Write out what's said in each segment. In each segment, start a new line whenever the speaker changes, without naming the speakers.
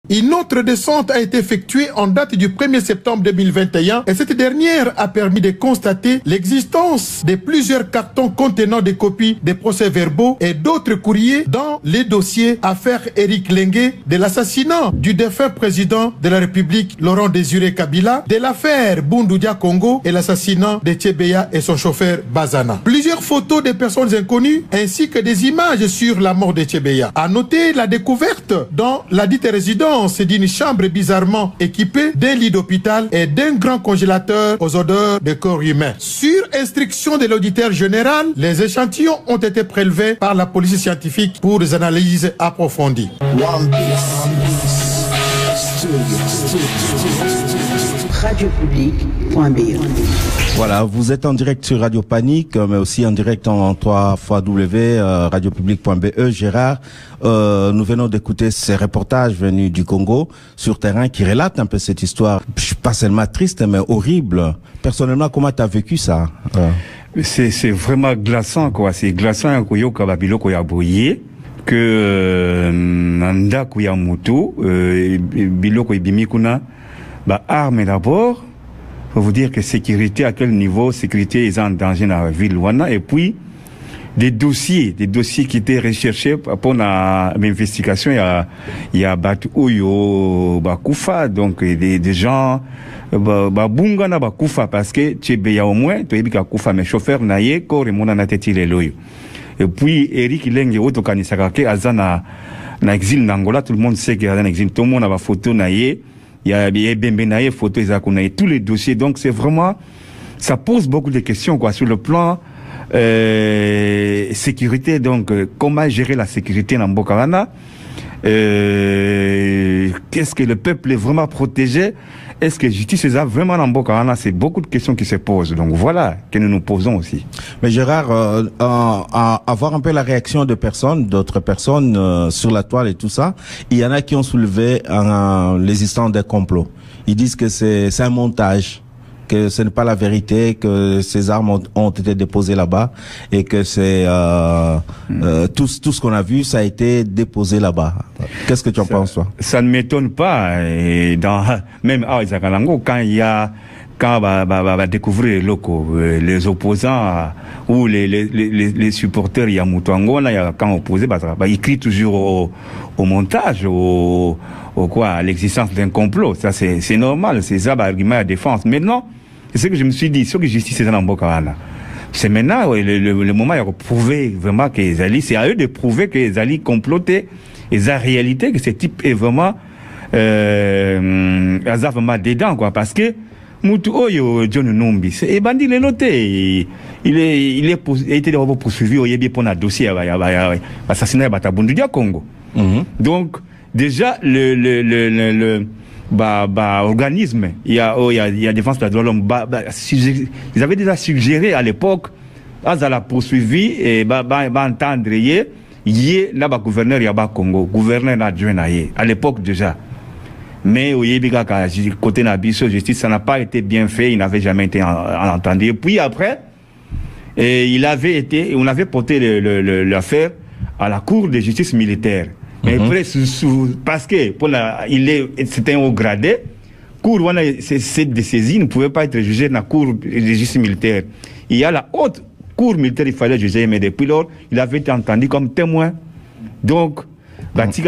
Une autre descente a été effectuée en date du 1er septembre 2021 et cette dernière a permis de constater l'existence de plusieurs cartons contenant des copies des procès-verbaux et d'autres courriers dans les dossiers affaire Éric Lengue, de l'assassinat du défunt président de la République Laurent Désiré Kabila, de l'affaire Bundudia Congo et l'assassinat de Tchebeya et son chauffeur Bazana. Plusieurs photos de personnes inconnues ainsi que des images sur la mort de Tchebeya. À noter la découverte dans la dite résidence d'une chambre bizarrement équipée d'un lit d'hôpital et d'un grand congélateur aux odeurs de corps humain. Sur instruction de l'auditeur général, les échantillons ont été prélevés par la police scientifique pour des analyses approfondies.
Radiopublic.be.
Voilà, vous êtes en direct sur Radio Panique, mais aussi en direct en 3x radiopublic.be. Gérard, nous venons d'écouter ces reportages venus du Congo sur terrain qui relatent un peu cette histoire, pas seulement triste, mais horrible. Personnellement, comment tu as vécu ça?
C'est vraiment glaçant, quoi. C'est glaçant que nanda kuya mutu biloko ibimi kuna ba arme d'abord. Faut vous dire que sécurité, à quel niveau sécurité est en danger dans la ville Wana, et puis des dossiers qui étaient recherchés pour l'investigation. Il y a Batu Oyo Bakufa, donc des gens Bunga na Bakufa, parce que Tchebeya au moins tu es Kufa, mais chauffeur naye corps et mon anateti les loyo. Et puis Éric Lengue Otokanisakake Azana na exil n'Angola, tout le monde sait qu'il y a un exil, tout le monde a ma photo naye. Il y a Bembenaye, photo Ezakunaye, tous les dossiers. Donc c'est vraiment, ça pose beaucoup de questions, quoi, sur le plan sécurité. Donc comment gérer la sécurité dans Bokarana? Qu'est-ce que le peuple est vraiment protégé? Est-ce que justice est vraiment dans Bokarana? C'est beaucoup de questions qui se posent. Donc voilà que nous nous posons aussi.
Mais Gérard, avoir un peu la réaction de personnes, d'autres personnes sur la toile et tout ça, il y en a qui ont soulevé l'existence des complots. Ils disent que c'est un montage, que ce n'est pas la vérité, que ces armes ont été déposées là-bas et que c'est tout ce qu'on a vu, ça a été déposé là-bas. Qu'est-ce que tu en penses, toi?
Ça ne m'étonne pas. Et même à Isakalango, quand va découvrir les locaux, les opposants ou les supporters Yamutango, quand opposé, il crie toujours au montage, à l'existence d'un complot. Ça, c'est normal. C'est ça, l'argument à défense. Maintenant, c'est ce que je me suis dit, sur que justice est dans Bokarana. C'est maintenant, le moment, il y a prouvé vraiment que les alliés, c'est à eux de prouver que les alliés complotaient, et la réalité, que ce type est vraiment, vraiment dedans, quoi, parce que, Moutou Oyo, John Numbi, c'est bandit le loté. Il a été poursuivi au Yébi pour un dossier, assassinat à Bundudia Congo. Donc, déjà, organisme, il y a défense de l'homme, ils avaient déjà suggéré à l'époque, à la poursuivi, et entendre, là, gouverneur Yaba Congo, gouverneur adjoint, à l'époque déjà. Mais au Yébika, côté Nabiso, justice, ça n'a pas été bien fait, il n'avait jamais été entendu. Et puis après, on avait porté l'affaire à la cour de justice militaire. Mais après, parce que c'était un haut gradé, cour, c'est de saisie, ne pouvait pas être jugé dans la cour de justice militaire. Il y a la haute cour militaire, il fallait juger, mais depuis lors, il avait été entendu comme témoin. Donc, c'est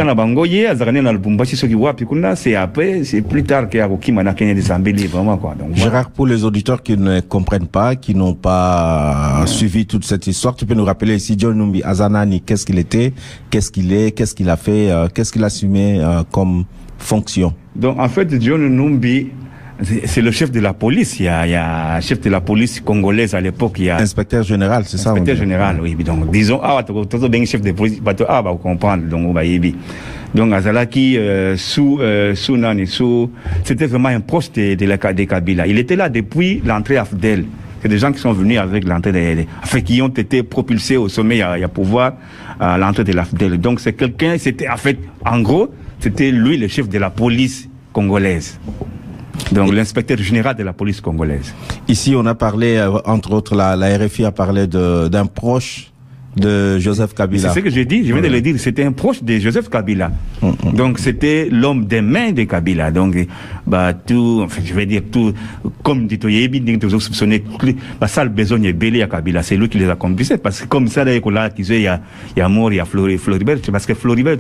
après, c'est plus tard qu'il y a vraiment, quoi. Donc,
Gérard, pour les auditeurs qui ne comprennent pas, qui n'ont pas suivi toute cette histoire, tu peux nous rappeler ici John Numbi Azanani, qu'est-ce qu'il était, qu'est-ce qu'il est, qu'est-ce qu'il a fait, qu'est-ce qu'il a assumé comme fonction? Donc,
en fait, John Numbi, c'est le chef de la police. Il y a un chef de la police congolaise à l'époque. Il y a
inspecteur général, c'est ça?
Inspecteur général, oui. Donc, disons, bien chef de police, vous comprendre. Donc, Azalaki, c'était vraiment un proche des Kabila. Il était là depuis l'entrée Afdel. C'est des gens qui sont venus avec l'entrée qui ont été propulsés au sommet, il y a pouvoir, à l'entrée de l'Afdel. Donc, c'est quelqu'un, en gros, c'était lui le chef de la police congolaise. Donc l'inspecteur général de la police congolaise.
Ici, on a parlé, entre autres, la RFI a parlé d'un proche de Joseph Kabila.
C'est ce que j'ai dit, je viens de le dire, c'était un proche de Joseph Kabila. Donc c'était l'homme des mains de Kabila. Donc tout, enfin, je vais dire tout, comme dit Toyebi, vous soupçonnez, ça le besoin est belé à Kabila, c'est lui qui les a accomplissés, parce que comme ça, il y a mort, il y a Floribert, parce que Floribert,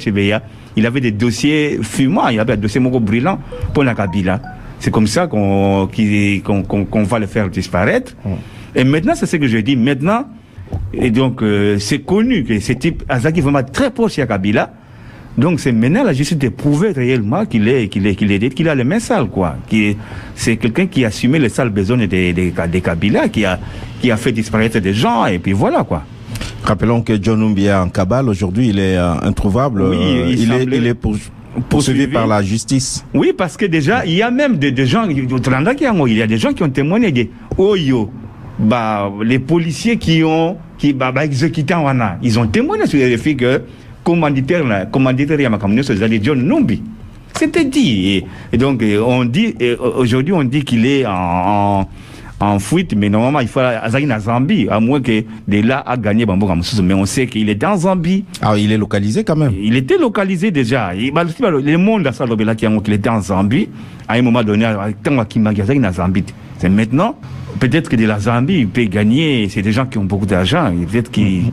il avait des dossiers fumants, il avait un dossier brûlant pour la Kabila. C'est comme ça qu'on va le faire disparaître. Et maintenant, c'est ce que je dis, maintenant, et donc, c'est connu que ce type, Azaki, vraiment très proche à Kabila. Donc, c'est maintenant la justice de prouver réellement qu'il a les mains sales, quoi. C'est quelqu'un qui a assumé les sales besoins des Kabila, qui a fait disparaître des gens, et puis voilà, quoi.
Rappelons que John Numbi est en cabale. Aujourd'hui, il est introuvable.
Oui,
il est poursuivi par la justice. Oui,
parce que déjà, il y a même des gens, il y a des gens qui ont témoigné de Oyo. Les policiers qui ont exécuté en Wana, ils ont témoigné sur les filles que commanditaire Yamakamunyo, c'est John Numbi. C'était dit. Et donc, aujourd'hui, on dit qu'il est en fuite, mais normalement, il faut aller en Zambie, à moins que de là a gagné Bambo Kamoussou. Mais on sait qu'il était en Zambie.
Ah, il est localisé quand même.
Il était localisé déjà. Le monde a salobé qu'il était en Zambie. À un moment donné, tant qu'il m'a gagné en Zambie. C'est maintenant. Peut-être que de la Zambie, il peut gagner, c'est des gens qui ont beaucoup d'argent, peut-être qui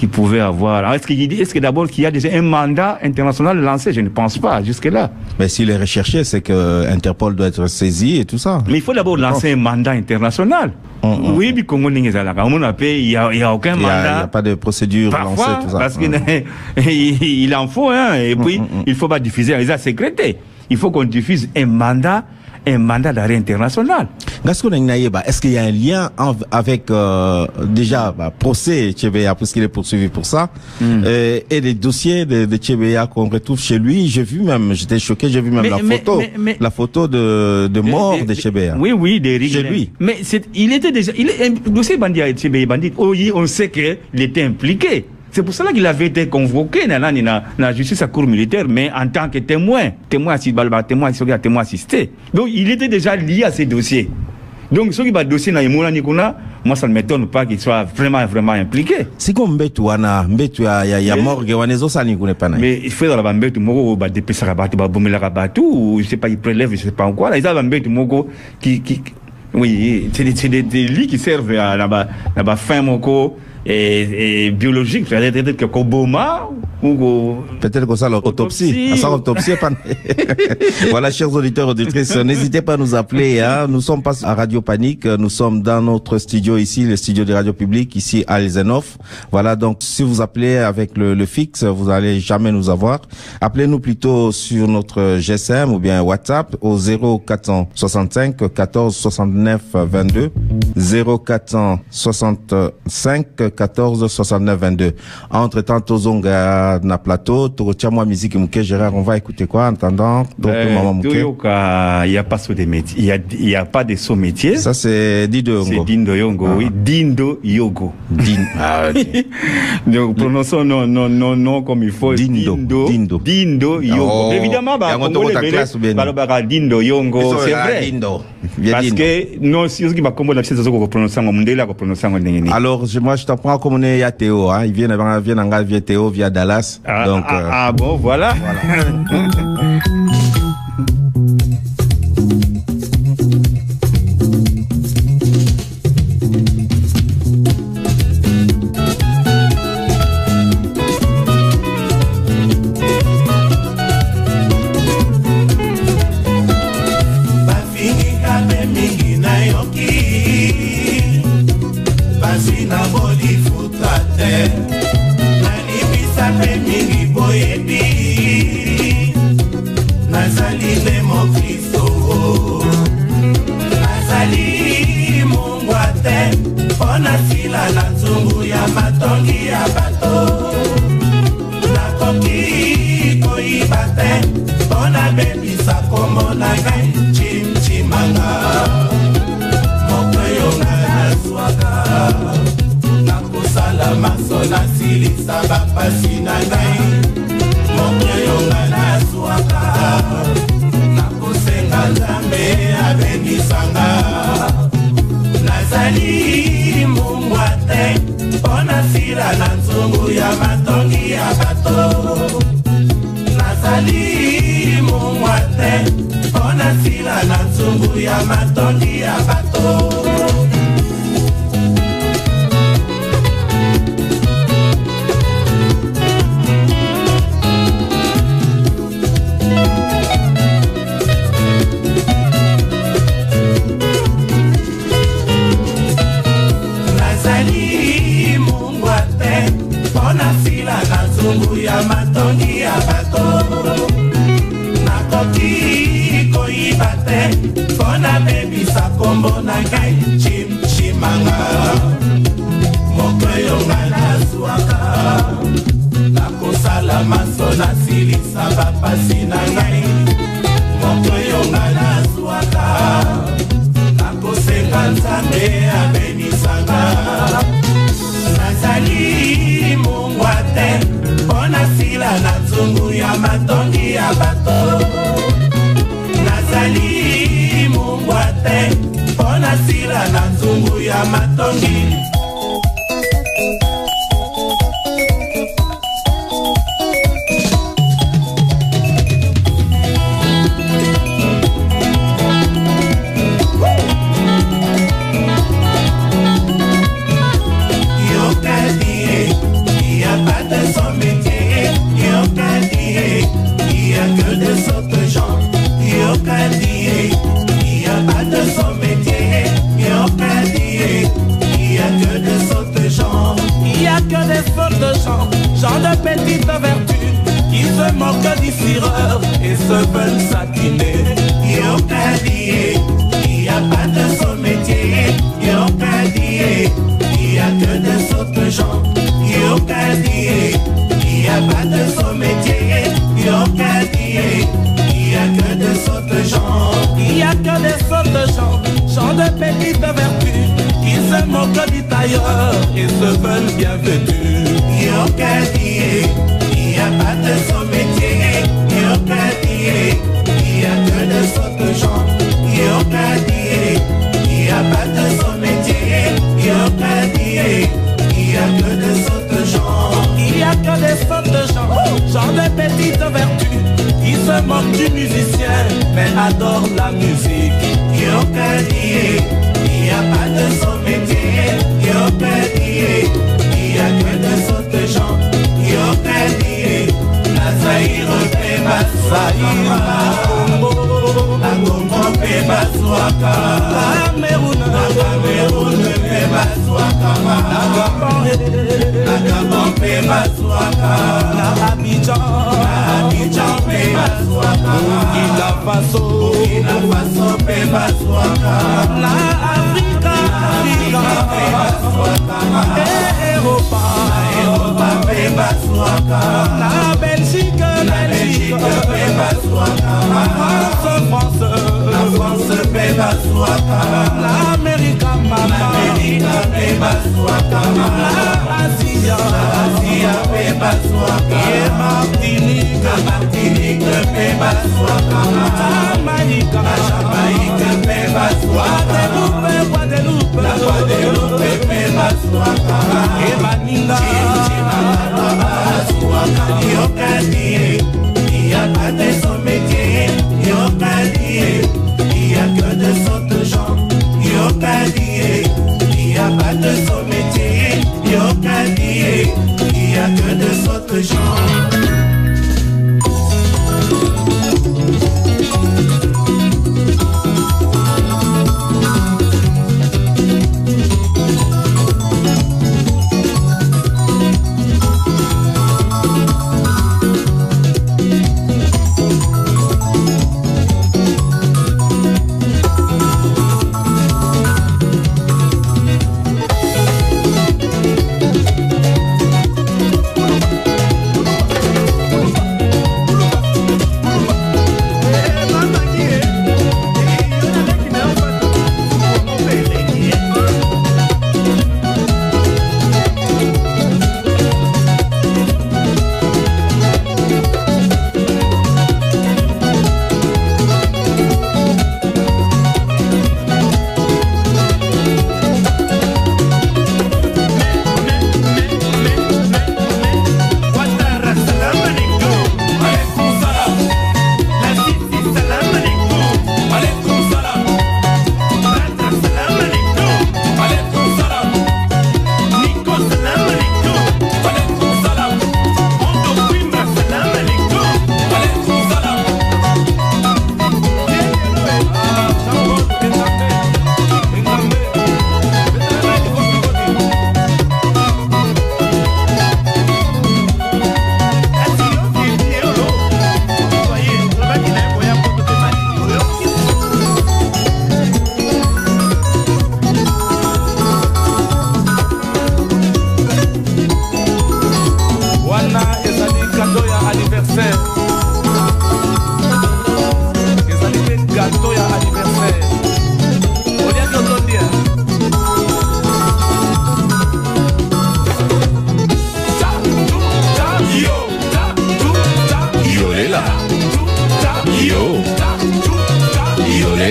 pouvaient avoir. Alors, est-ce que d'abord qu'il y a déjà un mandat international lancé? Je ne pense pas, jusque-là.
Mais s'il est recherché, c'est que Interpol doit être saisi et tout ça.
Mais il faut d'abord lancer un mandat international. Oui, puis Congo il n'y a aucun mandat.
Il n'y a pas de procédure lancée, tout ça.
Parce qu'il en faut, hein, et puis il faut pas diffuser les sécrétés. Il faut qu'on diffuse un mandat d'arrêt international.
Est-ce qu'il y a un lien avec déjà procès Tchébéa, puisqu'il est poursuivi pour ça, et les dossiers de Tchébéa qu'on retrouve chez lui? J'étais choqué, j'ai vu même la photo de mort de Tchébéa.
Oui,
chez lui.
Mais il est un dossier bandit à Tchébéa, bandit. On sait qu'il était impliqué. C'est pour cela qu'il avait été convoqué dans la justice à cour militaire, mais en tant que témoin assisté. Donc, il était déjà lié à ces dossiers. Donc, ceux qui va dossier dans moi, ça ne m'étonne pas qu'il soit vraiment impliqué.
C'est comme Mbetu, il y a morgue,
mais il fait dans la Mbetu, Mogo, depuis Sarabatu, Bomelarabatu, ou je sais pas, il prélève, je sais pas encore. Ils ont Mbetu, Mogo, oui, c'est des lits qui servent à la fin, Mogo, et biologique, peut-être que Koboma, ou
peut-être que ça l'autopsie. Voilà, chers auditeurs, auditrices, n'hésitez pas à nous appeler, hein. Nous sommes pas à Radio Panique, nous sommes dans notre studio ici, le studio de Radio Publique, ici à Elzenhof. Voilà, donc, si vous appelez avec le fixe, vous allez jamais nous avoir. Appelez-nous plutôt sur notre GSM ou bien WhatsApp au 0465 14 69 22, 0465 14 69 22. Entre-temps, Tozonga na plateau, Torotiamwa musique Mouké Gérard, on va écouter quoi en attendant?
Il n'y a pas de métier. Il y a pas de saut métier.
Ça, c'est Dindo Yongo.
C'est Dindo Yongo, oui. Dindo Yogo. Donc, prononçons non comme il faut.
Dindo
Yogo. Évidemment, Dindo Yongo, c'est vrai. Parce que, non, si vous avez compris la chose, vous prononcez en Mundela, vous prononcez en Ndengeni.
Alors, moi, je t'apprends comme on est à Théo, hein. Il vient via Théo, via Dallas. Donc,
bon, voilà.
zungu ya matondi ya bato. Nazali mungwate pona sila na zungu ya matondi ya bato. Nakoki koyiba te pona bebisa kombo na ngai chimchimanga. Mokoyo nga nazwaka nakosala maso nasilisa bapasi na ngai. Mokoyo nga nazwaka nakosenga nzambe abenisanga. Nazali mungwate pona sila na zungu ya matondi ya bato. Nazali mungwate pona sila na zungu ya matondi. Gens de petite vertu qui se moquent du fureur et se veulent s'aquiner. Yokadie, il n'y a pas de sommetier. Yokadie, il n'y a que de sautes gens. Yokadie, il n'y a pas de sommetier. Yokadie, il n'y a que de sautes gens. Il n'y a que des sautes gens, gens de petite vertu qui se moquent du tailleur et se veulent bien vêtus. Yokadie, il n'y a pas de sommetier. Yokadie, il n'y a que de sautes gens. Yokadie, il n'y a pas de sommetier. Yokadie, il n'y a que de sautes gens. Il n'y a que des sautes gens, gens de petite vertu qui se moquent du musicien mais adorent la musique. Yokadie, il n'y a pas de sommetier. Yokadie, il n'y a que de sautes gens. Yokadie, la Zaïre pe Bazaïra, la Congo pe Bazouaka, la Cameroun pe Bazouaka, la Gabon pe Bazouaka, la Abidjan pe Bazouaka, Burkina Faso pe Bazouaka, la Africa pe Bazouaka, Europa pe Bazouaka, la Belgique pe Bazouaka, la France pe Bazouaka, l'Amérique pe Bazouaka, la Asia pe Bazouaka, et Martinique pe Bazouaka, Jamaïque pe Bazouaka, Guadeloupe pe Bazouaka, et Baninga Yokadie, il n'y a pas de sommetier. Yokadie, il n'y a que de sautes gens. Yokadie, il n'y a pas de sommetier. Yokadie, il n'y a que de sautes gens.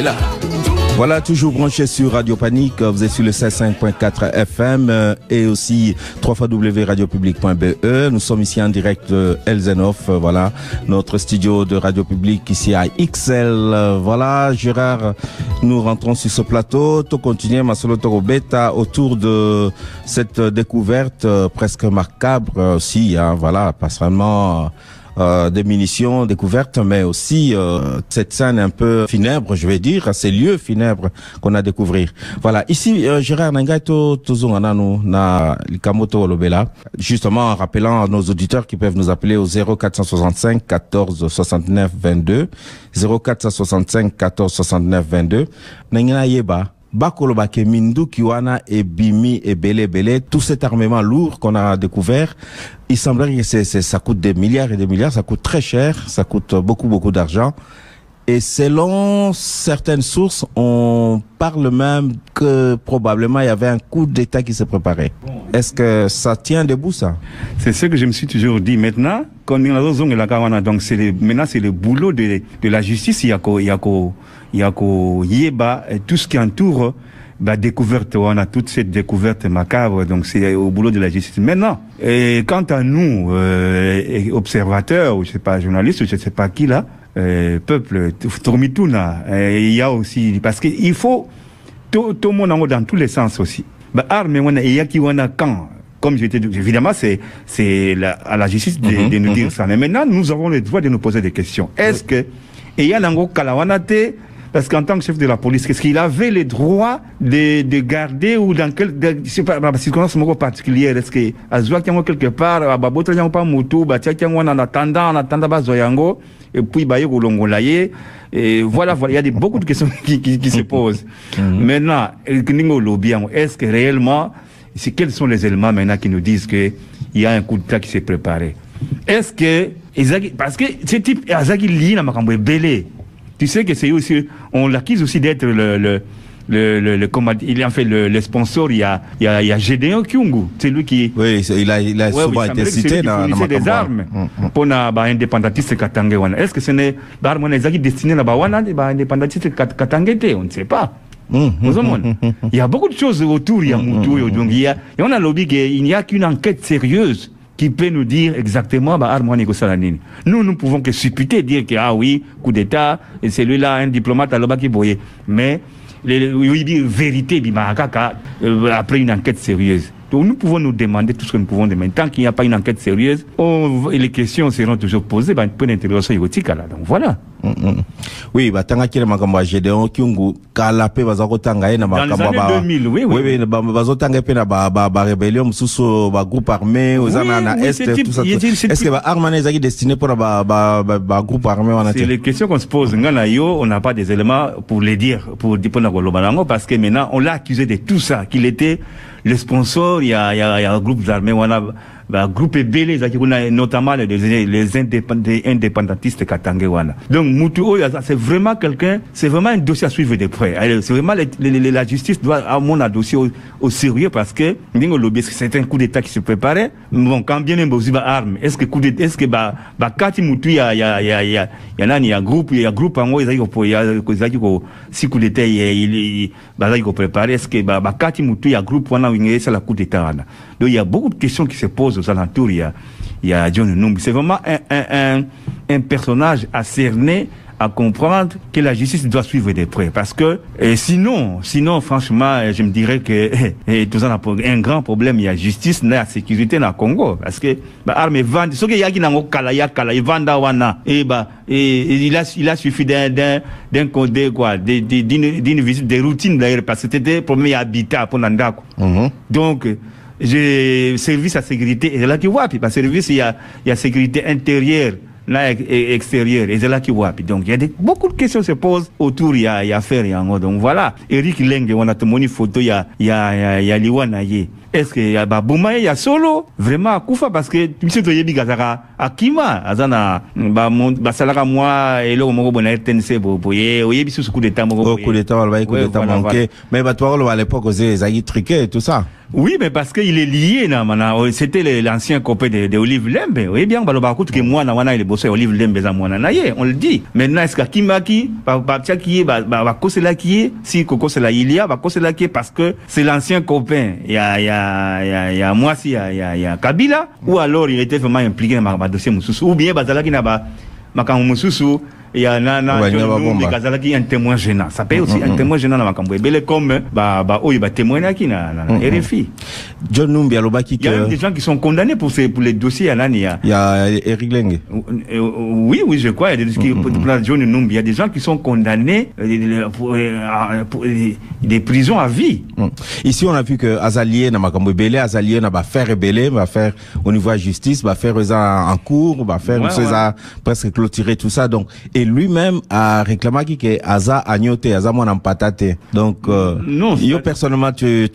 là. Voilà, toujours branché sur Radio Panique, vous êtes sur le 16.5.4 FM et aussi www.radiopublic.be. Nous sommes ici en direct de Elzenhof, voilà, notre studio de Radio Public ici à XL. Voilà, Gérard, nous rentrons sur ce plateau, tout continuer ma solo toro bêta autour de cette découverte presque macabre aussi, hein, voilà, pas seulement des munitions découvertes, mais aussi cette scène un peu funèbre, je vais dire, ces lieux funèbres qu'on a découvert. Voilà, ici Gérard Nangaito Tozongana na Likamoto Olobela, justement en rappelant à nos auditeurs qui peuvent nous appeler au 0465 14 69 22, 0465 14 69 22. Nangina Yeba Bakoloba Kemindu Kiwana et Bimi et Bele, tout cet armement lourd qu'on a découvert, il semblerait que ça coûte des milliards et des milliards, ça coûte très cher, ça coûte beaucoup d'argent. Et selon certaines sources, on parle même que probablement il y avait un coup d'État qui se préparait. Est-ce que ça tient debout, ça?
C'est ce que je me suis toujours dit. Maintenant, quand on a donc maintenant c'est le boulot de la justice. Il y a Yeba, tout ce qui entoure découverte. On a toute cette découverte macabre. Donc c'est au boulot de la justice. Maintenant, et quant à nous, observateurs, ou je sais pas, journalistes, ou je sais pas qui là, peuple, Tormituna, il y a aussi, parce qu'il faut tout le monde dans tous les sens aussi. Il y a qui quand, comme je t'ai dit, évidemment, c'est à la justice de nous dire ça. Mais maintenant, nous avons le droit de nous poser des questions. Est-ce que, il y a un Kalawanate, parce qu'en tant que chef de la police, est-ce qu'il avait le droit de garder ou dans quelle circonstance particulière? Est-ce que, à Zouakiango quelque part, à Babotra pas Moutou, Batiakiango en attendant Bazoyango, et puis Bayo Longolaye, et voilà, il y a beaucoup de questions qui se posent. Maintenant, est-ce que réellement, quels sont les éléments maintenant qui nous disent qu'il y a un coup d'État qui s'est préparé? Est-ce que, parce que ce type, Azaki Li na Makambo Belé, tu sais que c'est aussi, on l'accuse aussi d'être le sponsor, il y a Gédéon Kyungu, c'est lui qui...
Oui, il a souvent été cité dans
des armes pour l'indépendantiste Katangé. Est-ce que ce n'est pas destiné à l'indépendantiste Katangé? On ne sait pas. Il y a beaucoup de choses autour, il y a Moutou, donc il y a un lobby qu'il n'y a qu'une enquête sérieuse qui peut nous dire exactement nous pouvons que supputer, dire que ah oui, coup d'État, et celui-là un diplomate à l'Obaki Boye, mais il dit vérité après une enquête sérieuse. Donc nous pouvons nous demander tout ce que nous pouvons demander. Tant qu'il n'y a pas une enquête sérieuse, les questions seront toujours posées, peu d'interrogation érotique là. Donc voilà.
Oui, tanga kile makamba Gédéon Kyungu kalape bazakotanga na makamba
ba 2000, oui
bazotanga pe na ba rébellion mususu ba groupe armé ozana na est tout ça. Est-ce que ba armane ezaki destiné pour ba groupe armé wana?
C'est les questions qu'on se pose. Ngana yo, on n'a pas des éléments pour les dire pour na kolobanango, parce que maintenant on l'a accusé de tout ça, qu'il était le sponsor. Il y a un groupe armé wana, groupe Belé, notamment les indépendantistes Katangéwana. Donc, Moutou, c'est vraiment c'est vraiment un dossier à suivre de près. C'est vraiment, la justice doit avoir un dossier au sérieux, parce que, c'est un coup d'État qui se préparait. Bon, quand bien même, aussi, arme, est-ce que Kati Moutou, il y a un groupe, en haut, il y a 6 coups d'État, il préparé. Est-ce que, Kati Moutou, il y a un groupe, c'est la coup d'État. Donc, il y a beaucoup de questions qui se posent aux alentours. Il y a John Numbi. C'est vraiment un personnage à cerner, à comprendre, que la justice doit suivre de près. Parce que, sinon, franchement, je me dirais que, tout ça, un grand problème, il y a justice, il y a sécurité dans le Congo. Parce que, armes vendent, ce qu'il y a qui n'a pas ils vendent wana. Il a suffi d'un code, quoi, d'une visite de routine d'ailleurs, parce que c'était pour mes habitat pour Nandako. Donc, service à sécurité, et c'est là qui voit, puis par service, il y a sécurité intérieure, là, et extérieure, et c'est là qui voit. Donc, il y a beaucoup de questions se posent autour, il y a affaire, donc voilà. Eric Leng, on a montré photo, il y a Liwanaye. est-ce que ya ba boma ya solo vraiment akufa parce que monsieur to yebi gazaka akima azana ba salaka moi et le moko bona RTNC boye oyebi sous coup d'état moko
coup d'état wala coup d'état manqué mais ba toi à l'époque osé zaki triqué et tout ça.
Oui, mais parce qu'il est lié, c'était l'ancien copain de Olive Lembe. Oui, bien, que moi, il est bossé Olive Lembe, on le dit. Maintenant, est-ce qu'Akimaki, si Koko c'est là, il y a, parce que c'est l'ancien copain. Il y a moi, il y a Kabila, ou alors il était vraiment impliqué dans ma dossier Moussoussou, ou bien, Bazalaki n'a pas, Makan Moussoussou, il y a un témoin gênant. Ça peut aussi un témoin gênant dans ma campagne. Comme témoin qui na RFI.
John Numbi Alobaki.
Il y a même des gens qui sont condamnés pour les dossiers à
il y a Eric Leng.
Oui, je crois. Il y a des John Numbi. Il y a des gens qui sont condamnés pour des prisons à vie.
Ici, on a vu que Azalié n'a pas Belé, Azalié n'a pas faire Belé, va faire au niveau de la justice, va faire en cours, va faire presque clôturer tout ça. Donc, et lui-même a réclamé que Aza agnoté, Aza mon empatate. Donc,
non,
yo personnellement, tu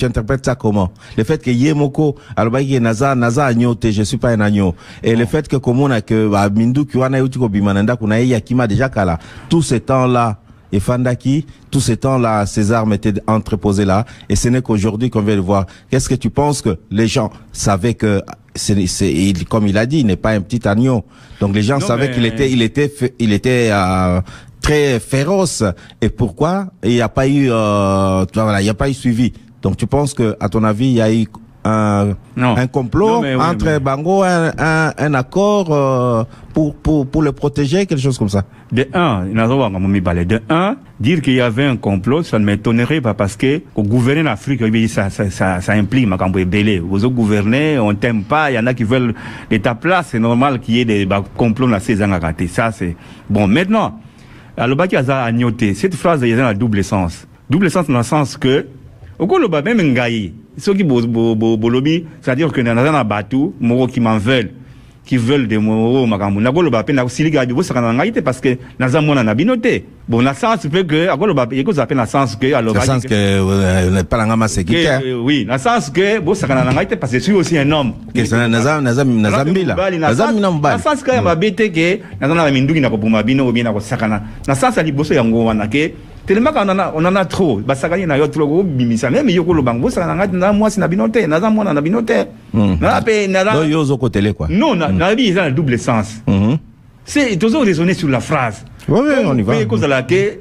interprètes ça comment? Le fait que Yemoko, Alobaki Naza agnoté, je suis pas un agneau. Et le fait que comme on a que, Mindu, Kiwana, Yutiko Bimananda, qu'on a Yakima déjà Kala, tout ce temps-là, et Fandaki, tout ce temps-là, ces armes étaient entreposées là, et ce n'est qu'aujourd'hui qu'on vient le voir. Qu'est-ce que tu penses que les gens savaient que comme il a dit, il n'est pas un petit agneau. Donc les gens savaient qu'il était très féroce. Et pourquoi il n'y a pas eu, il n'y a pas eu suivi. Donc tu penses que, à ton avis, il y a eu un complot entre Bango, un accord pour le protéger, quelque chose comme ça.
De un, dire qu'il y avait un complot, ça ne m'étonnerait pas parce que gouverner l'Afrique, ça implique Makambo Belé. Vous gouvernez, on t'aime pas, il y en a qui veulent de ta place, c'est normal qu'il y ait des complots dans ces ans à rater. Ça, c'est bon. Maintenant, Alobaki Aza agnoté, cette phrase, il y a un double sens. Double sens dans le sens que, au Koloba, même Ngaï, ceux qui bolobi, c'est-à-dire que dans un bateau, Moro qui m'en veulent, qui veulent des Moro, Makambo, Nagoloba, Pena, Siliga, Bibo, ça n'a pas parce que Nazamona n'a binoté. Bon, la sens peut que, Agoloba, il y a la sens que, alors,
le sens que, n'est pas la gamme sécurité.
Oui, la sens que, bon, ça n'a pas parce que je suis aussi un homme.
Que c'est Nazambila. La
sens que, ma bête que, Nazana Mindu, n'a pas pour ma bino, ou bien, Sakana. La sens à l'Iboso Yango, Wanake. Tellement qu'on en a trop. Basakani na yo trop bimisa même yoko lo bango ça na moi c'est na binote na za moi na binote. Na pe na la
yo zo côté quoi.
Non na bi ça double sens. C'est toujours raisonner sur la phrase.
Oui on y va.
Mais cause la que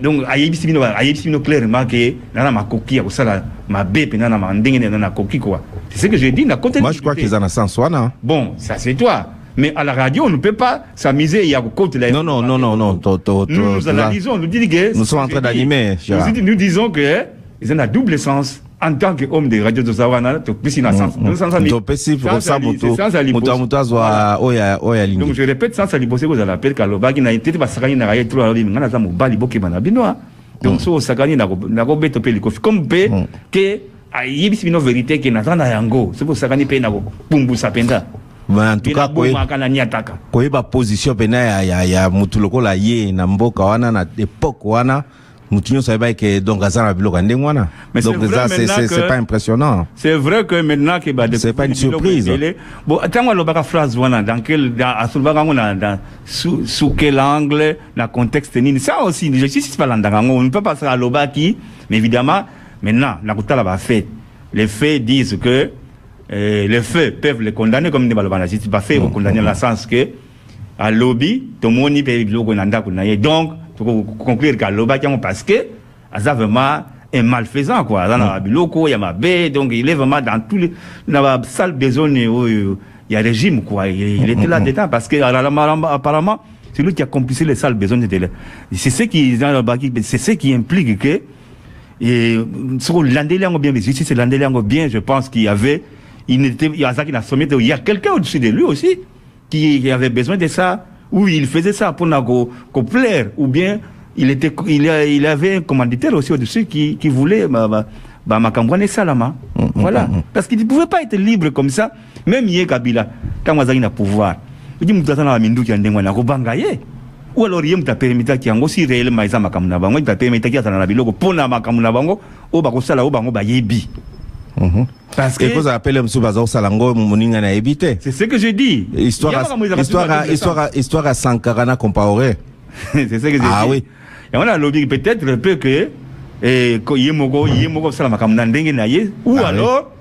donc ayebisi bino clairement que na ma coquille au sala ma bép na ma ndenge na coquille quoi. C'est ce que j'ai dit na côté.
Moi je crois qu'ils en a sens wana.
Bon, ça c'est toi. Mais à la radio, on ne peut pas s'amuser. Il y a côté là.
Non.
Nous analysons, nous disons que.
Nous sommes en train d'animer.
Nous disons que ils ont un double sens. En tant qu'homme de radio de Zawana, tu peux s'y sens. Donc je répète, sans ça, vous allez appeler Kaloba qui n'a été pas sakani na raye trop alors il n'a pas bali boké banabinoa. Donc so sakani na gobe to peli kofi comme pe que ayibi sino vérité que na tanda yango. C'est pour sakani pe na go pumbu sapenda.
En tout cas, koyeba position pena ya mutu lokola ye na mboka wana na époque wana mutu nyo saeba ke donc azana biloko ndenge wana. Donc ça c'est pas impressionnant.
C'est vrai que maintenant que
c'est pas une surprise.
Bon, attends le baka phrase wana dans sous quel angle, dans contexte ni ça aussi je suis pas là on ne peut pas passer à l'obaki mais évidemment maintenant la kutala ba fait les faits disent que les faits peuvent les condamner comme des balabana. Si tu pas fait, vous condamner dans le sens que, à lobby, tout le monde peut le donc, pour conclure qu'à lobby, parce que, ça vraiment un malfaisant, quoi. Dans la biloko, il y a ma baie, donc il est vraiment dans tous les, dans la salle des zones où il y a régime, quoi. Il était là dedans parce que, apparemment, c'est lui qui a complicé les salles besoin de télé. C'est ce qui implique que, et, sur l'Andéliango bien, mais ici, c'est l'Andéliango bien, je pense qu'il y avait, il y a quelqu'un au-dessus de lui aussi qui avait besoin de ça, ou il faisait ça pour qu'on plaire, ou bien il avait un commanditaire aussi au-dessus qui voulait m'accompagner ça là-bas. Voilà. Parce qu'il ne pouvait pas être libre comme ça, même Yé Kabila, quand on a pouvoir. Il dit ou alors il y a permis qu'il y a aussi réellement il y a permis qu'il y a biloko pour na makamuna bango au bakosala au bango ba yebi. Parce que
vous appelez M. Bazar Salango Mouninga na évité.
C'est ce que je dis.
Histoire à Sankarana Compaoré.
C'est ce que je dis.
Ah oui.
Et on a lobby peut-être que Yemoko Salama Kamnandenge Naye ou alors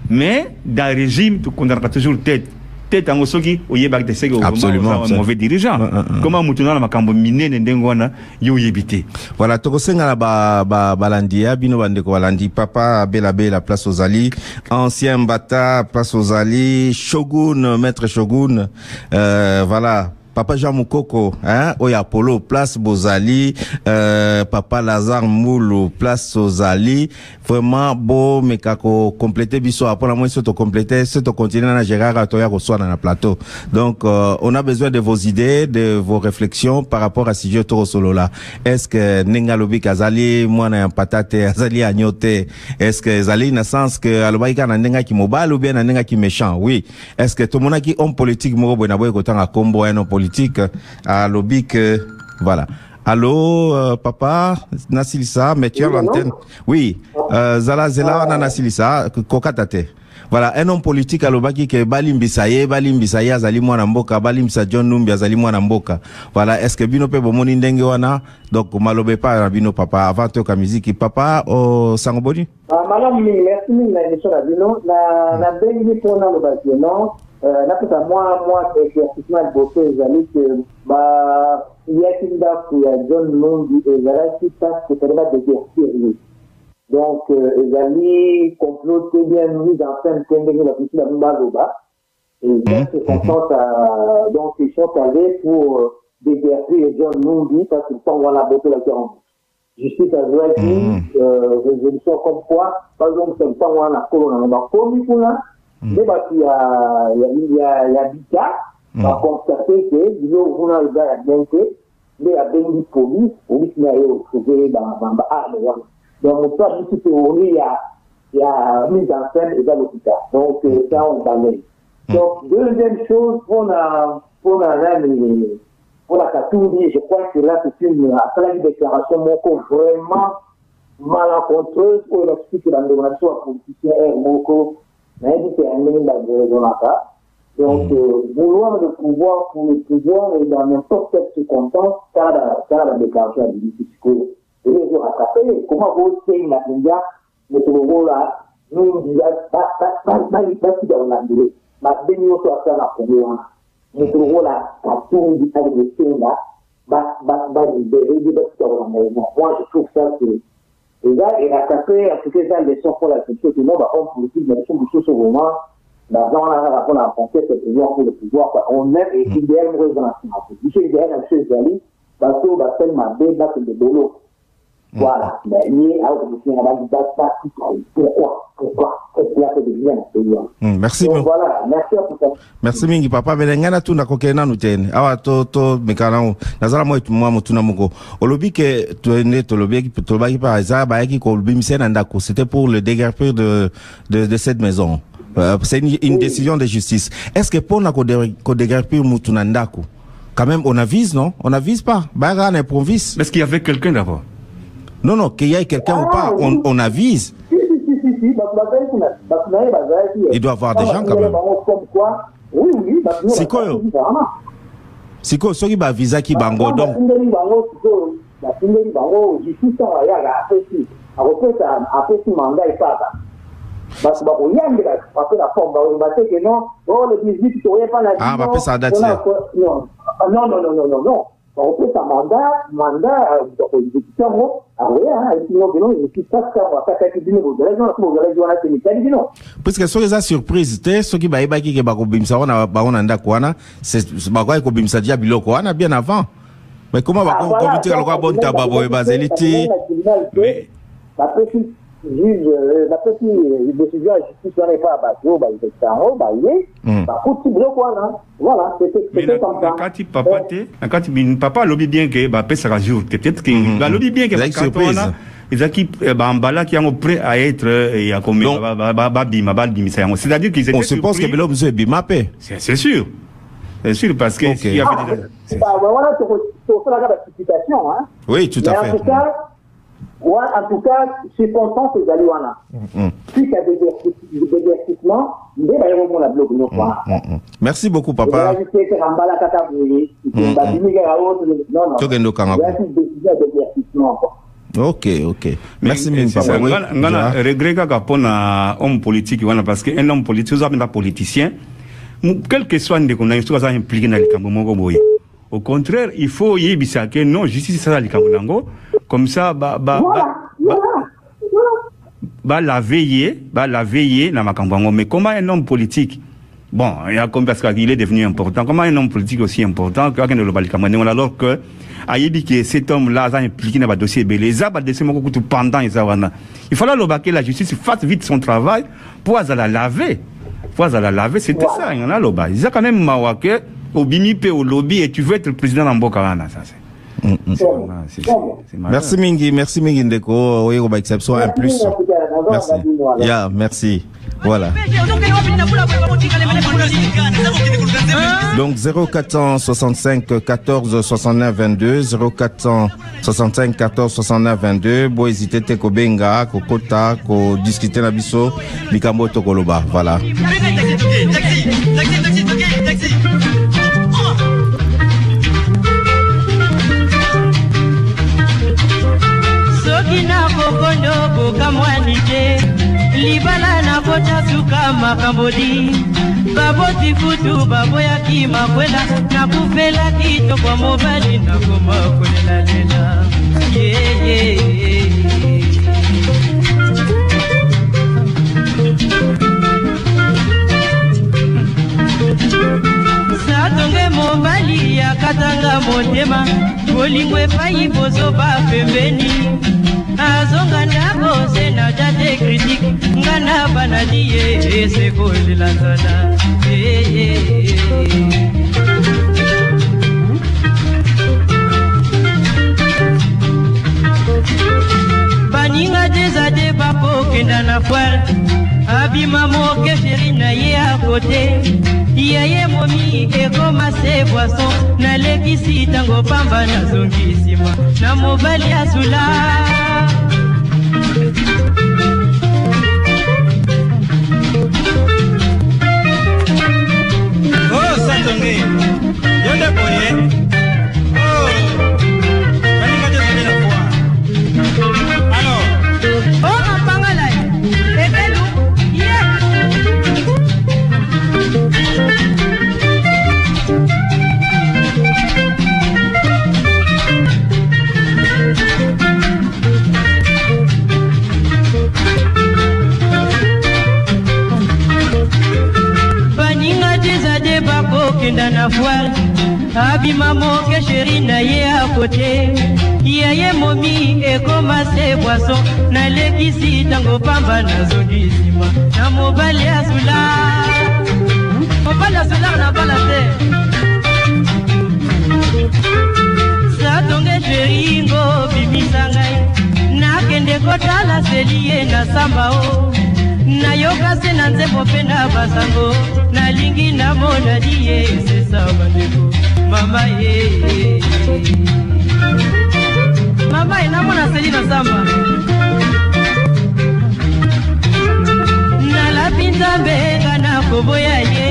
mais dans le régime tout qu'on a toujours tête en osoki oyebak de sego
absolument
mauvais dirigeant comment mutuna na makambo minene ndengwana yo yebité.
Voilà tokosenga na balandia bino bandeko balandi papa bela place aux Ali ancien Mbata place aux Ali Shogun maître Shogun voilà Papa Jean Moukoko, hein, Oya Polo, place Bozali, Papa Lazare Moulou, place Ozali, vraiment beau, mais kako compléter biso, après la moitié to compléter, c'est to continuer à gérer à toya reçoit dans le plateau. Donc, on a besoin de vos idées, de vos réflexions par rapport à sujet Toro Solo là. Est-ce que Nengalobi Kazali, moi na patate, Azali agnote, est-ce que Zali na sens que Alobaïka na nenga ki mobile ou bien na nenga ki méchant? Oui. Est-ce que tout le monde qui homme politique, moi, bon, aboye kotan a combo, un homme politique, à lobby que voilà. Allô, papa, Nasilisa, mais tu as l'antenne. Oui, Zala Zela, Nasilisa, Kokatate. Voilà, un homme politique à l'obaki que Balim Bisaye, Azali Mwanamboka, Balim Sa John Numbi, Azali Mwanamboka. Voilà, est-ce que Bino pe bomoni ndenge wana? Donc, malobe pas, Bino papa, avant tout ka musique, papa, Sangoboni?
Madame, merci, monsieur Rabino. La bengi pour le bâtiment. Là, tout à moi, effectivement, le beauté, j'allais que, il y a une date où il y a John Lumbi et Zara qui passe que ça va devenir sérieux. Donc, j'allais comploter bien mis en scène, la petite Mbagoba. Et ça, se concentre à, donc, ils sont allés pour déguerpir John Lumbi parce qu'ils sont dans la beauté de la quarantaine. Justice a dit, résolution comme quoi, par exemple, c'est le temps où on a commis pour là. Mais il y a Bika, on a constaté que, disons, on a bien fait, mais il y a bien de police qui a trouvé dans l'arme. Donc, ça, toute théorie, il y a mise en scène et dans l'hôpital. Donc, ça, on balaye. Donc, deuxième chose, pour la Katoumi, je crois que là, c'est une déclaration vraiment malencontreuse pour expliquer la nomination à politicien Moko. Donc, vouloir le pouvoir pour le pouvoir et dans n'importe quelle circonstance, car la déclaration de l'État. Et les gens rattrapés, comment vous savez la India, mais ce moment-là, nous disons, pas si dans l'anglais, ma bénédiction soit faire la première. Mais ce moment-là, quand tout dit avec le Sénat, libérer des bêtes dans l'anglais. Moi, je trouve ça que. Et là, il a tapé, en tout cas, les leçons pour la société, sinon, homme politique, mais les choses au moment, l'argent, on a pensé que c'est pour le pouvoir, on aime et idéal, nous, dans la finance. Je suis idéal, M. Zali, parce qu'on va faire ma bête, là, c'est de boulot. Voilà. Mais,
merci.
Donc, voilà. Merci à tout.
Merci mingi papa belengana tu na kokena nutene awa to mekana nazala mo mutuna muko olobi ke to ne to lobi ki to ba ki par exemple ba ki ko bimisena ndako c'était pour le déguerpir de cette maison. C'est une décision de justice. Est-ce que pour na ko déguerpir mutuna ndako quand même on avise non? On avise pas. Ba ga na province.
Est-ce qu'il y avait quelqu'un d'abord?
Non, qu'il y ait quelqu'un ou pas, on avise. Il doit y avoir des gens quand même. C'est quoi? C'est quoi? Ce qui va visa qui bango donc. Ah, va ça date.
Non. On peut un mandat d'exécution,
puisque sur les surprises, ceux qui baïba qui est bakobimsa, on a ndakwana, c'est bakwa kobimsa dia biloko, on a bien avant. Mais comment va comité à l'oka bon tababo et bazeliti?
La petite juge, la petite décision de justice n'est pas abattue, il est en haut, voilà, c'était comme ça.
Quand papa lobby bien que Bappé sera jour, peut-être que va lobby bien que quand ils équipent Bambala qui sont prêts à être et à commettre c'est-à-dire qu'ils étaient.
On suppose que Bello est bimapé.
C'est sûr. C'est sûr parce que il y avait
voilà, c'est pour faire la précipitation, hein.
Oui, tout à fait.
En tout cas, Ouais, en tout cas, je suis content que Zaliwana. Suite à des divertissements,
merci beaucoup, papa. Ok. Merci, papa.
Je regrette qu'on a un homme politique, parce qu'un homme politique, vous n'êtes pas politicien. Quel que soit le cas, vous êtes impliqué dans le Cameroun. Au contraire, il faut y aller, non, justice, c'est ça, le Cameroun. Comme ça, la veiller dans ma campagne. Mais comment un homme politique, bon, il y a comme parce qu'il est devenu important, comment un homme politique aussi important que le Cameroun, alors que Aïbi que cet homme-là a impliqué dans le dossier Beleza, pendant les awana. Il fallait que la justice fasse vite son travail pour la laver. C'était ça, il y en a là-bas. Il y a quand même Mawake, au Bimipe, au lobby, et tu veux être le président d'Ambokarana, ça c'est.
Merci Mingi Ndeko, oui, exception un plus. Merci. Merci. Voilà. Donc 0465 14 69 22 0465 14 69 22 bo hésiter te ko benga ko kota ko discuter na biso likambo to koloba. Voilà.
Sokina kokondo bokamwanike libala na kota suka makambodi baboti futu baboya kima kwela na kufela kito kwa mobali na koma kwela lela satonge mobali ya katanga motema bolingwe pai bozo ba pembeni azonga ndabo sena date critique ngana banadiye sekoli lanzana baninga desade bapo kenda na foire abima moke chéri na ye à côté yeye momi ekoma se boisson na lekisi tango pamba na zongisima na mobali azula
oh satonge yonde boye oh kaninga desade na foire alors
oh mapangala ebelu kenda na foire abima moke chéri na ye à côté yeye momi ekoma se boisson na lekisi tango pamba na zongisima na mobali azula na bala te satonge chéri ngo bimisa ngai nakende kotala selie na samba o nayoka se na nzembo mpe na basango nalingi namona diye sesa bandeko mama mama namona seli na samba nalapi nzambe nga na koboya ye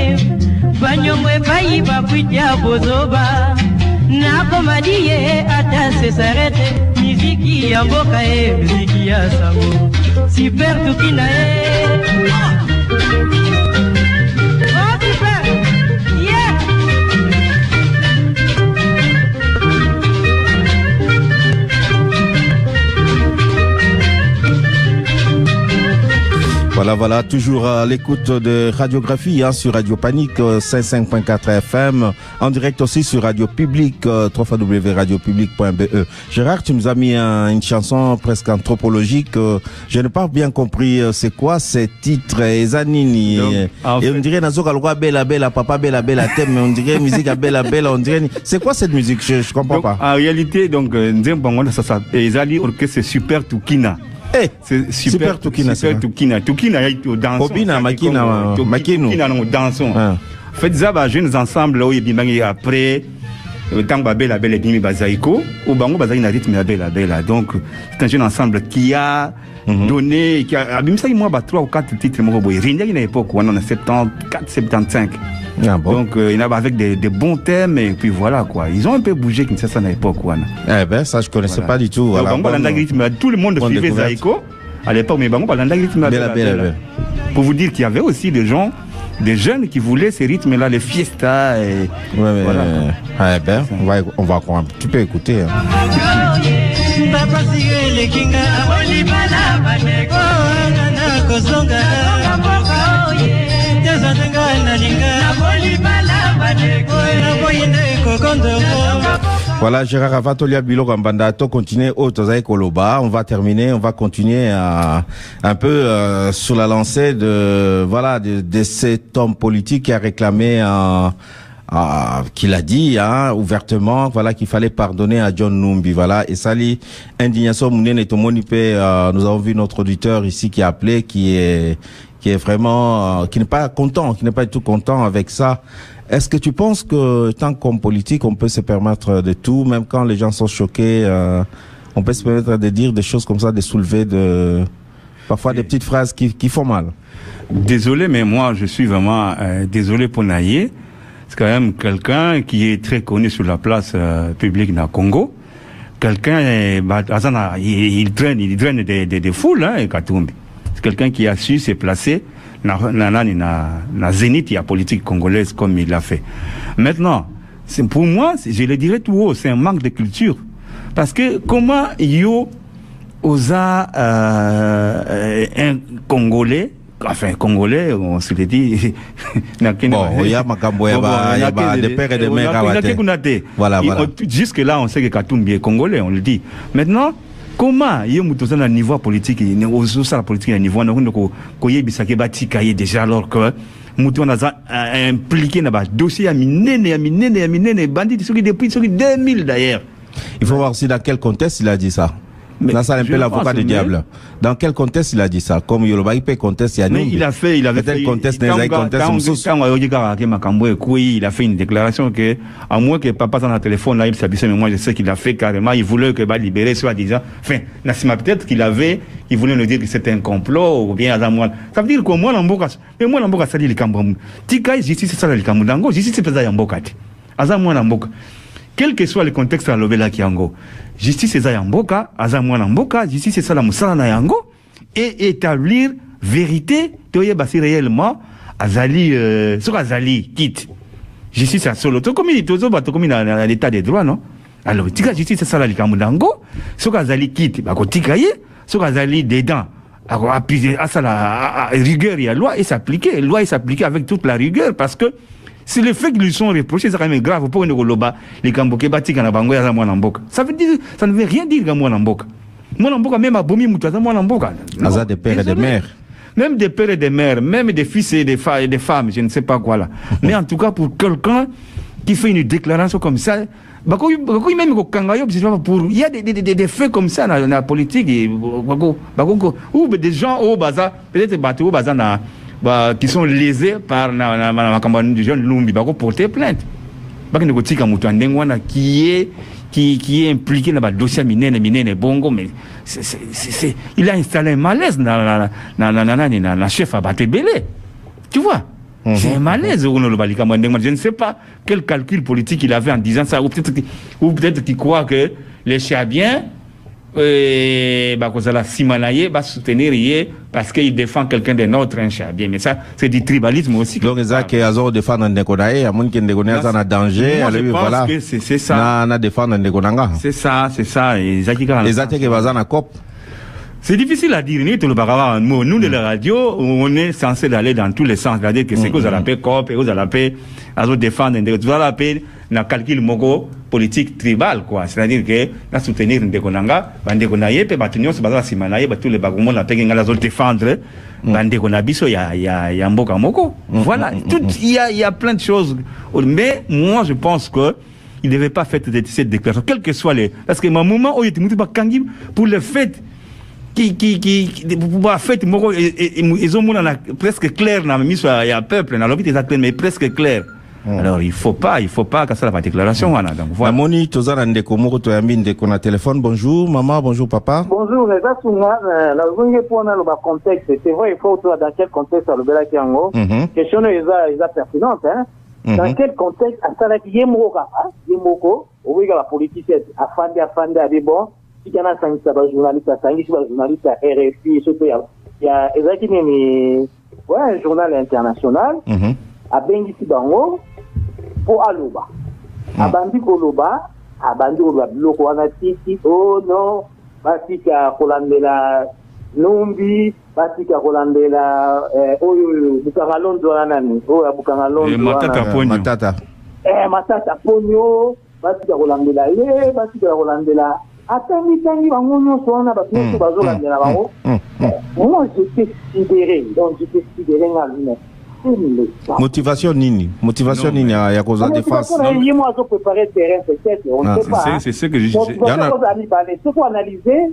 banyongo epai bakwitya bozoba nakoma diye ata sesarete miziki ya mboka miziki ya sango super tukina
Voilà, toujours à l'écoute de Radiographie sur Radio Panique 55.4 FM, en direct aussi sur Radio Public, www.radiopublic.be. Gérard, tu nous as mis une chanson presque anthropologique. Je n'ai pas bien compris c'est quoi ces titres, Zanini. Et on dirait Nazoka Loi Bella Bella, Papa Bella Bella Thème, on dirait musique à Bella Bella, on dirait. C'est quoi cette musique? Je comprends pas.
En réalité, donc, ça s'appelle Orchestre Super Tukina.
C'est super Tukina.
Super Tukina. Tukina, il y a dansons.
Obina, Makina, Makino.
Tukina, dansons. Faites ça, jeunes ensemble, là où il y a après. tant que Bela Bela Bimi Bazaïko, ou Bango Bazaïna rythme Bela Bela. Donc, c'est un jeune ensemble qui a donné, qui a abîmé ça, moi, 3 ou 4 titres, moi, il y a une époque où on en a 74, 75.
Ah bon?
Donc, il y en a avec des bons thèmes, et puis voilà, quoi. Ils ont un peu bougé, qui à l'époque, quoi.
Eh ben, ça, je connaissais pas du tout.
Voilà. Donc, tout le monde suivait Zaïko à l'époque, mais Bango Balanda rythme Bela Bela. Pour vous dire qu'il y avait aussi des jeunes qui voulaient ces rythmes-là, les fiestas. Et
ouais,
voilà.
Eh ben, on va un petit peu écouter. Voilà, Gérard Avatolia Bilo Gambanda, to continuer au Tozaï Koloba. On va terminer, on va continuer un peu sur la lancée de cet homme politique qui a réclamé qu'il a dit ouvertement qu'il fallait pardonner à John Numbi, voilà. Et Sali indignation Mounene Tomonipe, nous avons vu notre auditeur ici qui a appelé, qui est vraiment qui n'est pas content, qui n'est pas du tout content avec ça. Est-ce que tu penses que tant qu'homme politique, on peut se permettre de tout, même quand les gens sont choqués, on peut se permettre de dire des choses comme ça, de soulever parfois des petites phrases qui font mal?
Désolé, mais moi je suis vraiment désolé pour Naye. C'est quand même quelqu'un qui est très connu sur la place publique dans le Congo. Quelqu'un, il draine des foules, et Katumbi. C'est quelqu'un qui a su se placer na zénith la politique congolaise comme il l'a fait. Maintenant, pour moi, je le dirais tout haut, c'est un manque de culture. Parce que comment osa un Congolais, on se le dit. Bon, il y a des pères et des mères. Voilà. Jusque là, on sait que Katumbi est Congolais, on le dit. Maintenant, comment il y a un niveau politique, la politique à niveau, déjà alors que on a impliqué dans le dossier à minene, bandit depuis 2000 d'ailleurs.
Il faut voir aussi dans quel contexte il a dit ça. Mais là, ça un peu l'avocat du diable. Dans quel contexte il a dit ça? Comme Yoloba, il peut contester, il avait fait, il a fait une déclaration que, à moins que papa dans le téléphone, là, il s'habissait, mais moi, je sais qu'il a fait carrément, il voulait que, libérer, soit disant, enfin, Nassima, peut-être il voulait nous dire que c'était un complot, ou bien, ça veut dire que moi, l'amboka, mais moi, l'amboka, ça dit le Cameroun. Tika, justice, c'est ça, le Cameroun, justice, c'est pas l'amboka. Azamouan l'amboka. Quel que soit le contexte à l'obéla qui yango, justice c'est yamboka, azamwa namboka, justice c'est ça la musala na yango, et établir vérité, toye basi réellement, azali, sur azali, quitte. Justice c'est solo, to comme il tozo ba to comme dans l'état des droits, non? Alors, tika justice c'est ça la likamudango, sur azali quitte, ba ko tikaye, sur azali dedans, appuyer à ça la rigueur il y a loi et s'appliquer, loi et s'appliquer avec toute la rigueur parce que c'est le fait qu'ils lui sont reprochés, c'est quand même grave. Pour une goloba, les Kamboké bâtis quand bango ya moi namboka. Ça veut dire, ça ne veut rien dire que moi namboka. Moi namboka même à bomi mutaza moi namboka. Azad des pères et des mères.
Même des pères et des mères, même des fils et des femmes, je ne sais pas quoi là. Mais en tout cas pour quelqu'un qui fait une déclaration comme ça, même il y a des faits comme ça dans la politique ou des gens au bazar, peut-être bateau au bazar qui sont lésés par la campagne du jeune Lumbi, pour porter plainte. Qui est impliqué dans le dossier minene bongo, mais il a installé un malaise dans la chef à Batebele. Tu vois? C'est un malaise. Je ne sais pas quel calcul politique il avait en disant ça, ou peut-être qu'il croit que les Chabiens va soutenir parce qu'il défend quelqu'un d'un autre bien, mais ça c'est du tribalisme aussi.
Donc ça que Azor défend un Ndekonaye, à moins qu'il Ndekonaye ça na danger,
voilà. C'est ça.
Na défendre un Ndekonanga.
C'est ça. Les
attaques que bazana cop.
C'est difficile à dire. Nous, de la radio, on est censé aller dans tous les sens. C'est-à-dire que c'est que vous allez appeler COP, et vous allez appeler, à défendre, vous allez appeler, dans calcul mogo politique tribal, quoi. C'est-à-dire que, là, soutenir Ndekonanga, Bandekonaye, puis Batunyon, c'est basé Simanaye, tous les bagumons, la paix, la zone défendre, Bandekonabiso, il y a Mboka Moko. Voilà. Il y a plein de choses. Mais, moi, je pense que, il ne devait pas faire cette déclaration, quel que soit les, parce que, mon moment, où il était pour le fait, pour fait ils ont presque clair dans mise il y a peuple dans l'objet des acteurs mais presque clair Alors il faut pas que ça la déclaration voilà. Donc voilà.
Moni tozana ndeko moko to yambi ndeko na téléphone. Bonjour maman, bonjour papa.
Bonjour, les assunga la zunge pour na le contexte, c'est vrai il faut dans quel contexte le bela kiango. Question est pertinente hein. Dans quel contexte à ça qui yemoko obiga la politique afande abi bon si kana sangisa ba journaliste RFI surtout il y a exactement un journal international a bengisi bango pour aloba abandi koloba biloko wana titi oh non basika kolandela numbi basika kolandela oyo bukangalondo wana nani oyo bukangalondo matata ponyo basika kolandela basika kolandela atangi bango nyonso wana bato nyonso bazolandela bango. Moi j'étais sidéré ngalina.
Motivation nini ya cause de défense.
Il moi à préparer terrain peut-être on ne sait pas.
C'est ce que je
ce qu'on analyser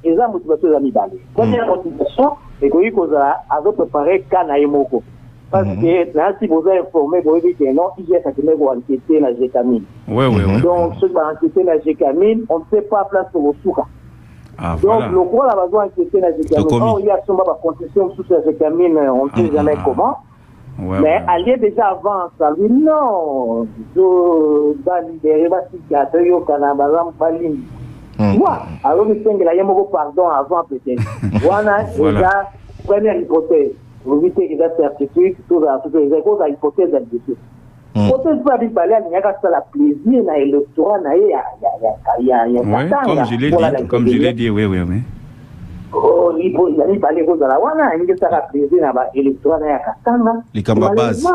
et la motivation d'anibale. Première motivation et que cause à préparer kana yemoko. Parce que là si vous êtes informé vous dites que non, il y a ça qui me va enquêter la Gécamine.
Ouais.
Donc ceux qui vont enquêter la Gécamine, on ne sait pas place pour souka. Donc le rôle a besoin d'enquêter la Gécamine. Or il y a sûrement la concession sous la Gécamine, on ne sait jamais comment. Mais aller déjà avant ça, lui non, je dois libérer ma cicatrice, yo kanabazam balim. Moi, alors nous sommes là, il y a un pardon avant peut-être. Voilà déjà première hypothèse. Vous dites qu'il y a certitude, tout ça, les causes à hypothèse d'habitude. Hypothèse pas dit parler, il y a ça la plaisir, dans l'électorat, il y a
comme je l'ai dit, oui.
Oh, il y a parlé de la wana, il y a ça la plaisir dans l'électorat, il y a Katanga.
Les camarades base.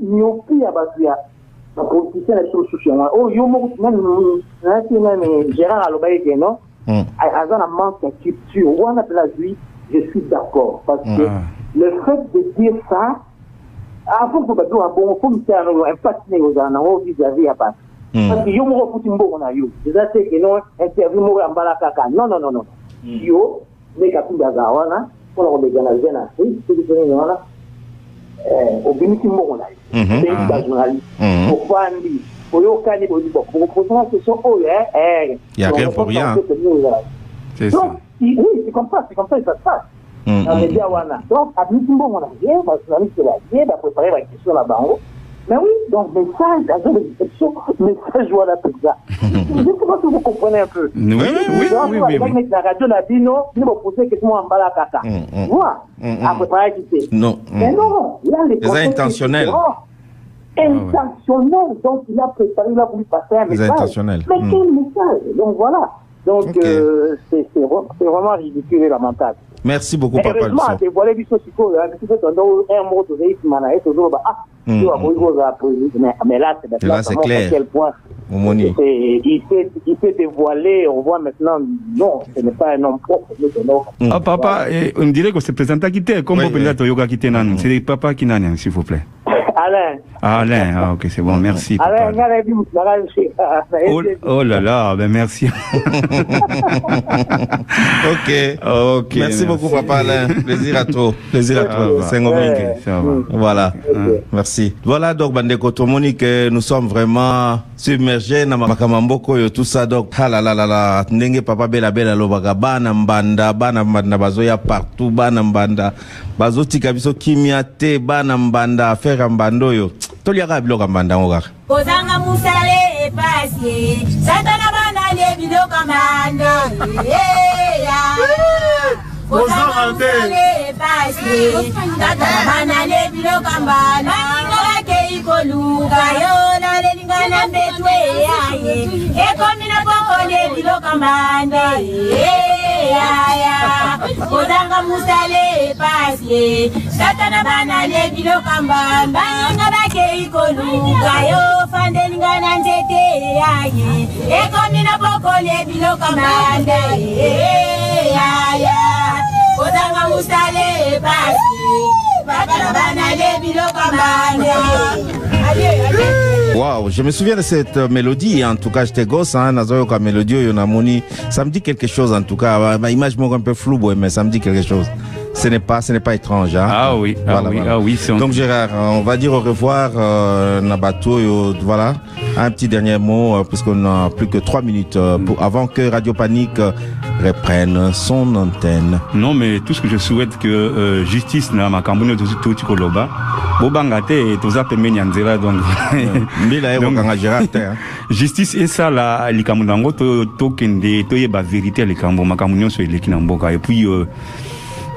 Nyopi à Batuya. La politicien est sur soutien. Oh, même Gérard Alobaï, non? À la manque de culture, on a la vie. Je suis d'accord, parce que le fait de dire ça, avant que vous ayez un faire un impact vis-à-vis à Parce que yo mo kutimbo on a yo. Déjà c'est que non interview mo ambala kaka. Non. Yo les kapunda zawana pour organiser na c'est que non là au binitimbo on a yo. C'est pas journaliste. Pour fandi, pour yo kani pour poser la question
il y a rien pour rien.
C'est ça.
Oui, c'est comme ça que ça se passe. Dans les médias, donc, à Binitimbo, on a rien, parce que on a préparé la question là-bas. Mais oui, donc, message, agent de déception, message, voilà, tout ça. Je ne sais pas si vous comprenez un peu.
Oui.
La radio l'a dit, non, il m'a posé question en bas la caca. Moi, à préparer la question.
Non.
Mais non, là, les
intentionnels.
Intentionnel, donc il a préparé, il a voulu passer un message.
Intentionnel.
Mais quel message? Donc voilà. Donc, c'est vraiment ridicule et lamentable.
Merci beaucoup, papa.
Heureusement, c'est voilà du socico, un mot de réussite, mais là, c'est clair. À quel point il s'est dévoilé, on voit maintenant, non, ce n'est pas un homme propre.
Papa, on me dirait que c'est présenté à quitter, comme vous pouvez yoga quitter, c'est papa qui n'a rien, s'il vous plaît. Alain, ok, c'est bon, merci. Alain, oh là là, ben merci. Ok.
Merci beaucoup, papa Alain. Plaisir à toi. C'est voilà. Merci. Voilà, donc, Bandeko Tomonique, nous sommes vraiment submergés dans Makamamboko et tout ça. Donc, Ndenge papa bela lobaga, bana mbanda bazoya partout, bana mbanda. Bazo tikabiso kimiate, bana mbanda, affaire mbando yo. Toliaka biloka mbanda ngokaka.
Kozanga musale pasi, satana bana le biloka mbanda. Kozanga musale pasi, satana bana le biloka mbanda. Ngala ke ikoluka yo na le ngana betwe yaye. Ekomina boko le biloka mbanda. Kozanga musale pasi, satana bana le biloka mbanda. Ngala ke ikoluka yo fande ngana njete yaye. Ekomina boko le biloka mbanda. Kozanga musale pasi, satana bana le biloka mbanda.
Wow, je me souviens de cette mélodie, en tout cas j'étais gosse, Nazoyoka mélodie, Yonamoni, ça me dit quelque chose en tout cas, ma image est un peu floue, mais ça me dit quelque chose. ce n'est pas étrange. Hein?
Ah oui,
voilà,
ah oui.
Donc Gérard, on va dire au revoir, Nabato, voilà. Un petit dernier mot, puisqu'on n'a plus que 3 minutes avant que Radio Panique reprenne son antenne.
Non, mais tout ce que je souhaite que justice na makambo tout koloba. Bobangate et toza pembe nyanzela donc. Justice et ça la likambo nango to kende to yeba vérité likambo makambo nyonso eleki na mboka et puis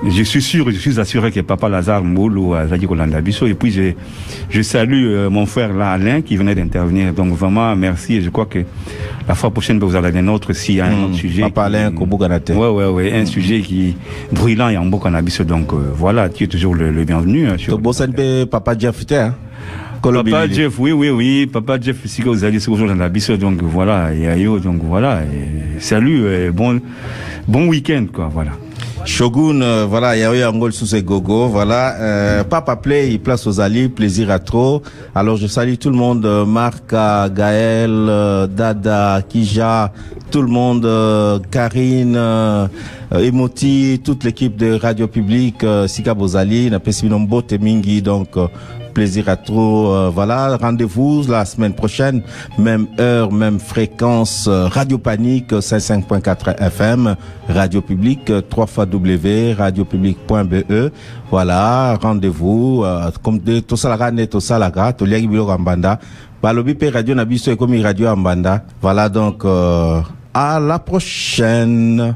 je suis assuré que Papa Lazare Mbolo a Zaki Kolanda Bisso. Et puis je salue mon frère là, Alain, qui venait d'intervenir. Donc vraiment, merci. Et je crois que la fois prochaine, vous allez un autre s'il y a un autre sujet.
Papa Alain Kobuganate.
Ouais, un sujet qui brûlant et en Mbokana Bisso. Donc voilà, tu es toujours le bienvenu.
Papa Jeff, hein?
Papa Jeff, oui. Papa Jeff, si vous allez sur dans la Bisso. Donc voilà, donc voilà. Salut, bon week-end, quoi, voilà.
Shogun, voilà, il y a eu un goal sous ses gogo, voilà, Papa Play, place aux alliés, plaisir à trop. Alors je salue tout le monde, Marc, Gaël, Dada, Kija, tout le monde, Karine, Emoti, toute l'équipe de Radio Publique, Sika Bozali, Napesinombo Temingi, donc plaisir à trop. Voilà, rendez-vous la semaine prochaine, même heure, même fréquence, Radio Panique 55.4 FM, Radio Publique 3x radiopublique.be. Voilà, rendez-vous comme de Tosalaga ne Tosalaga, Toliagi Bilo Ambanda, Balobi pe Radio Nabiso et comme Radio Ambanda. Voilà donc à la prochaine.